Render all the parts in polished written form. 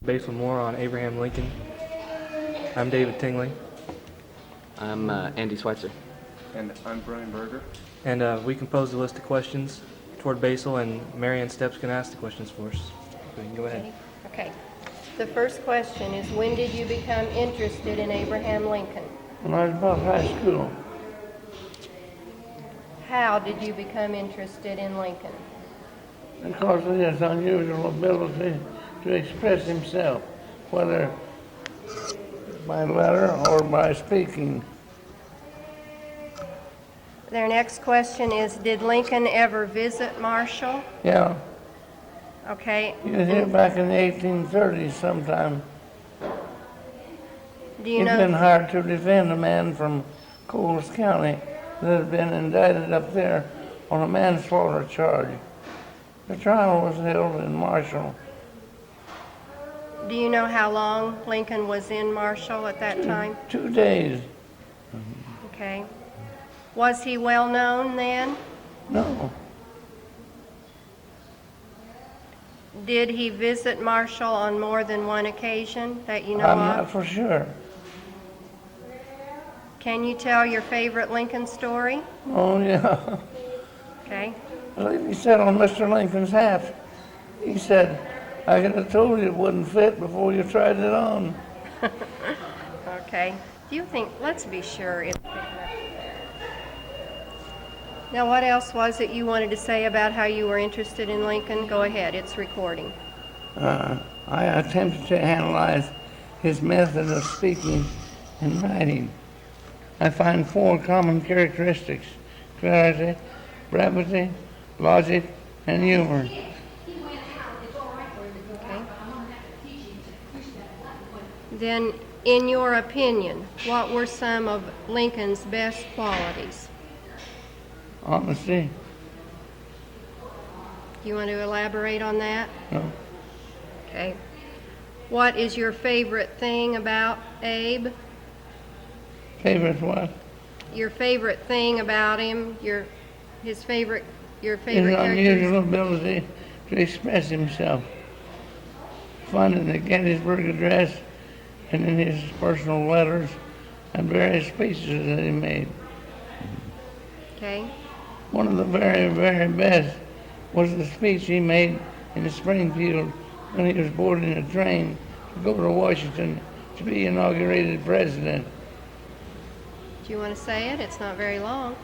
Basil Moore on Abraham Lincoln. I'm David Tingley. I'm Andy Schweitzer. And I'm Brian Berger. And we composed a list of questions toward Basil, and Marianne Stepp's going to ask the questions for us. So you can go ahead. Okay. The first question is, when did you become interested in Abraham Lincoln? When I was about high school, How did you become interested in Lincoln? because of his unusual ability to express himself, whether by letter or by speaking. Their next question is, did Lincoln ever visit Marshall? Yeah, Okay. he was here back in the 1830s sometime. Do you He'd been know? hired to defend a man from Coles County that had been indicted up there on a manslaughter charge. The trial was held in Marshall. Do you know how long Lincoln was in Marshall at that time? 2 days. Okay. Was he well known then? No, Did he visit Marshall on more than one occasion that you know I'm of? not for sure. Can you tell your favorite Lincoln story? Oh, yeah. Okay. I believe he said on Mr. Lincoln's hat, he said, I could have told you it wouldn't fit before you tried it on. Okay. Do you think, let's be sure it's picking up. Now, what else was it you wanted to say about how you were interested in Lincoln? Go ahead, it's recording. I attempted to analyze his method of speaking and writing. I find 4 common characteristics: clarity, brevity, logic, and humor. Okay. Then, in your opinion, what were some of Lincoln's best qualities? Honesty, Do you want to elaborate on that? no, Okay. What is your favorite thing about Abe? favorite what? Your favorite thing about him? Your favorite His character? unusual ability to express himself. Found in the Gettysburg Address and in his personal letters and various speeches that he made. Okay. One of the very, very best was the speech he made in Springfield when he was boarding a train to go to Washington to be inaugurated president. Do you want to say it? It's not very long.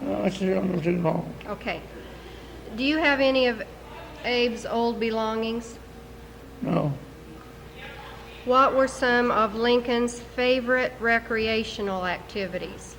No, it's a little too long. Okay. Do you have any of Abe's old belongings? No, What were some of Lincoln's favorite recreational activities?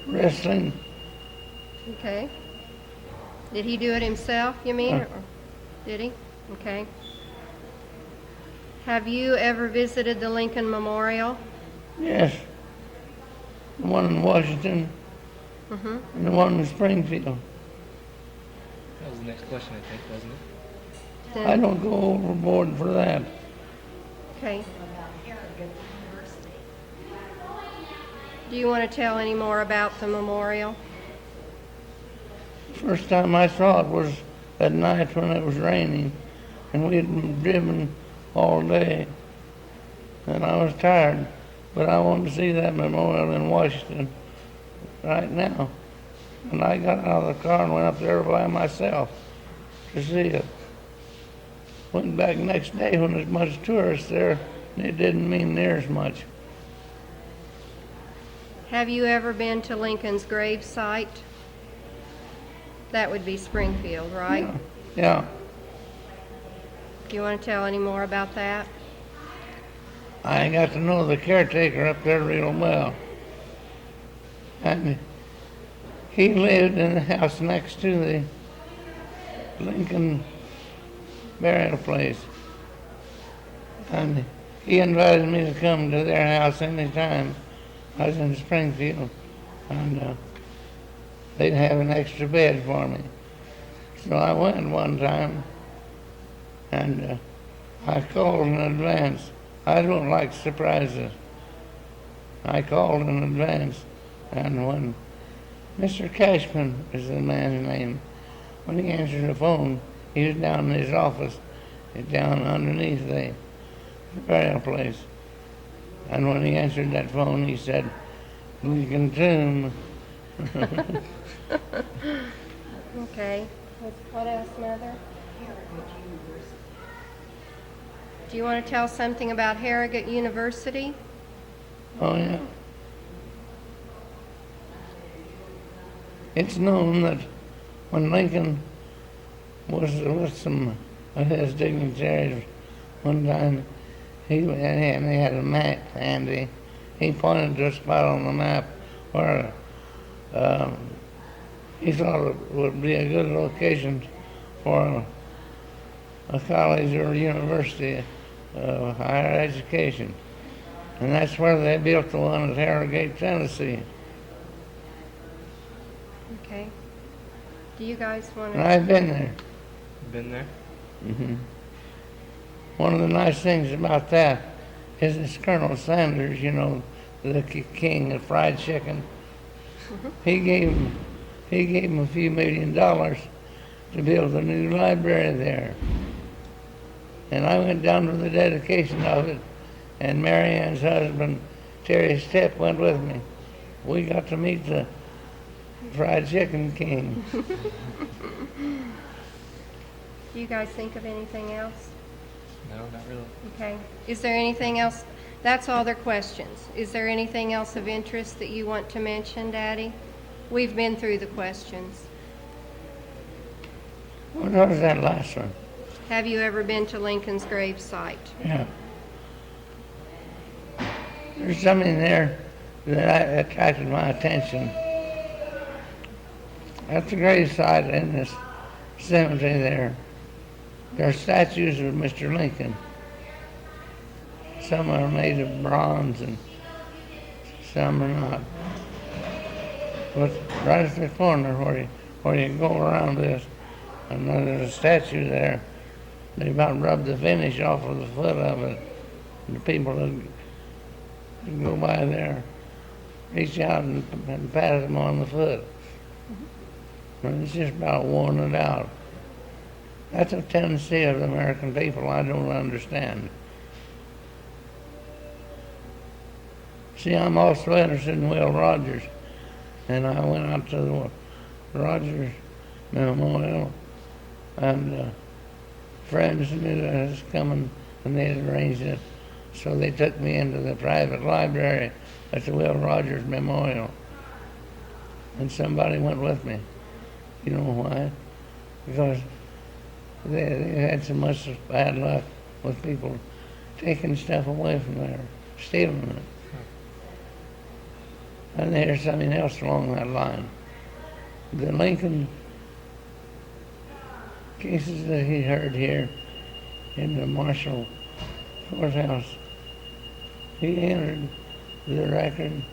wrestling, Okay. Did he do it himself, you mean? Uh. Or did he? Okay. Have you ever visited the Lincoln Memorial? yes. The one in Washington Mm-hmm. and the one in Springfield. That was the next question, I think, wasn't it? I don't go overboard for that. Okay. Do you want to tell any more about the memorial? First time I saw it was at night when it was raining, and we had been driven all day, and I was tired, but I wanted to see that memorial in Washington right now. And I got out of the car and went up there by myself to see it. Went back next day when there's much tourists there, and it didn't mean near as much. Have you ever been to Lincoln's grave site? That would be Springfield, right? Yeah, Do you want to tell any more about that? I got to know the caretaker up there real well. And he lived in the house next to the Lincoln burial place. And he invited me to come to their house anytime I was in Springfield. And they'd have an extra bed for me. So I went one time, and I called in advance. I don't like surprises. I called in advance, and when Mr. Cashman is the man's name. When he answered the phone, he was down in his office, down underneath the burial place. And when he answered that phone, he said, Lincoln Tomb. Okay. What else, Mother? Do you want to tell something about Harrogate University? Oh, yeah. It's known that when Lincoln was with some of his dignitaries one time, he had a map handy. He pointed to a spot on the map where he thought it would be a good location for a college or a university of higher education. And that's where they built the one at Harrogate, Tennessee. Okay. Do you guys want And to? I've been there. Been there? One of the nice things about that is this Colonel Sanders, you know, the king of fried chicken. He gave him a few $1 million to build a new library there. And I went down to the dedication of it, and Mary Ann's husband, Terry Stepp, went with me. We got to meet the fried chicken king. Do you guys think of anything else? No, not really. Okay. Is there anything else? That's all their questions. Is there anything else of interest that you want to mention, Daddy? We've been through the questions. What was that last one? Have you ever been to Lincoln's grave site? Yeah. There's something there that attracted my attention. At the grave site in this cemetery there are statues of Mr. Lincoln. Some are made of bronze and some are not. But right at the corner where you go around this, and there's a statue there. They about rubbed the finish off of the foot of it. And the people that go by there reach out and pat them on the foot. And it's just about worn it out. That's a tendency of the American people I don't understand. See, I'm also interested in Will Rogers, and I went out to the Rogers Memorial, and friends knew that I was coming, and they had arranged it, so they took me into the private library at the Will Rogers Memorial, and somebody went with me. You know why? Because they had so much bad luck with people taking stuff away from there, stealing it. And there's something else along that line. The Lincoln cases that he heard here in the Marshall courthouse, he entered the record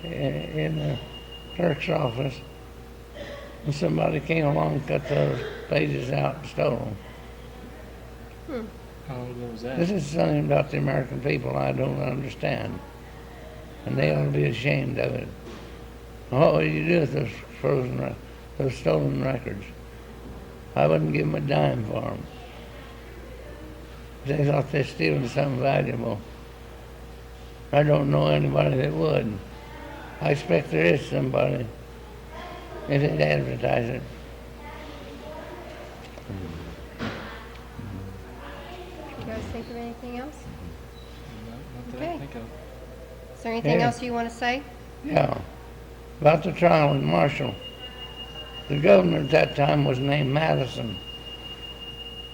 in the clerk's office, and somebody came along and cut those pages out and stole them. How long ago was that? This is something about the American people I don't understand, and they ought to be ashamed of it. What would you do with those stolen records? I wouldn't give them a dime for them. They thought they're stealing something valuable. I don't know anybody that would. I expect there is somebody if they'd advertise it. Do you guys think of anything else? Not that I Okay. think of. Is there anything Yeah. else you want to say? Yeah, about the trial in Marshall. The governor at that time was named Madison.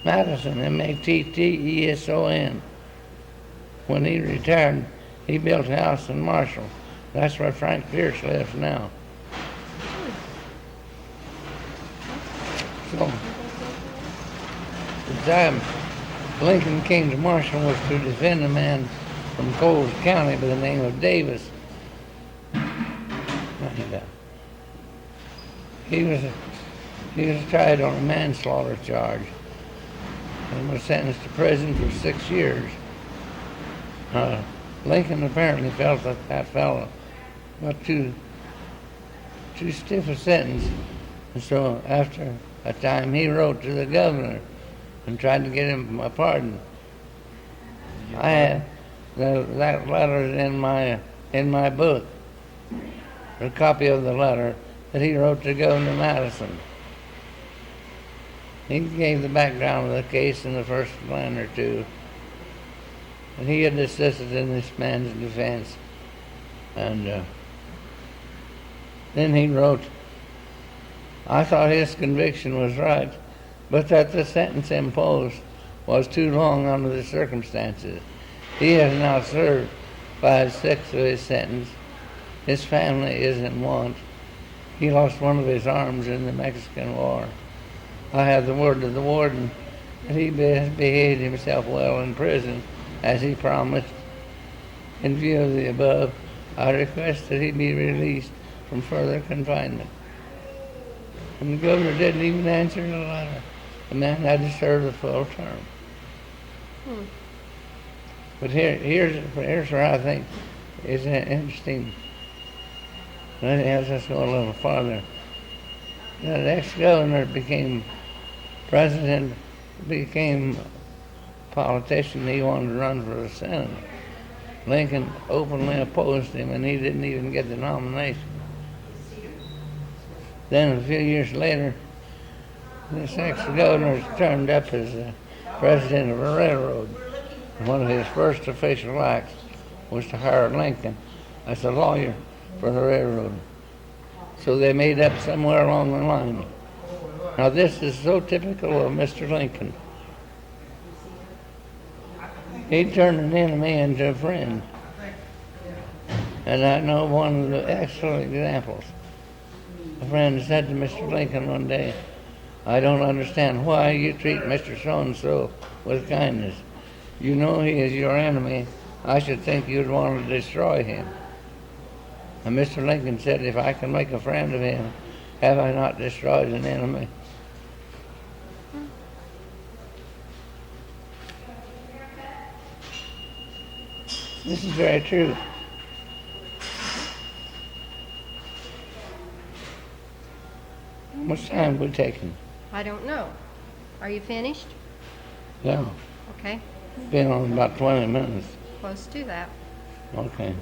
Madison, M-A-T-T-E-S-O-N. When he retired, he built a house in Marshall. That's where Frank Pierce lives now. So, the time Lincoln came to Marshall was to defend a man from Coles County by the name of Davis. And, he was tried on a manslaughter charge and was sentenced to prison for 6 years. Lincoln apparently felt that fellow got too too stiff a sentence. And so after a time, he wrote to the governor and tried to get him a pardon. I have that letter is in my book, a copy of the letter that he wrote to Governor Madison. He gave the background of the case in the first line or two, and he had assisted in this man's defense. And then he wrote, I thought his conviction was right, but that the sentence imposed was too long under the circumstances. He has now served 5/6 of his sentence. His family is in want. He lost one of his arms in the Mexican War. I have the word of the warden that he has behaved himself well in prison, as he promised. In view of the above, I request that he be released from further confinement. And the governor didn't even answer the letter. The man had to serve the full term. But here's where I think is interesting. As us go a little farther, the ex-governor became president, became politician. He wanted to run for the Senate. Lincoln openly opposed him, and he didn't even get the nomination. Then a few years later, this ex-governor turned up as president of a railroad. One of his first official acts was to hire Lincoln as a lawyer for the railroad. So they made up somewhere along the line. Now this is so typical of Mr. Lincoln. He turned an enemy into a friend. And I know one of the excellent examples. A friend said to Mr. Lincoln one day, I don't understand why you treat Mr. So-and-so with kindness. You know he is your enemy. I should think you'd want to destroy him. And Mr. Lincoln said, if I can make a friend of him, have I not destroyed an enemy? This is very true. How much time have we taken? I don't know. Are you finished? Yeah, Okay, been on about 20 minutes. close to that. Okay.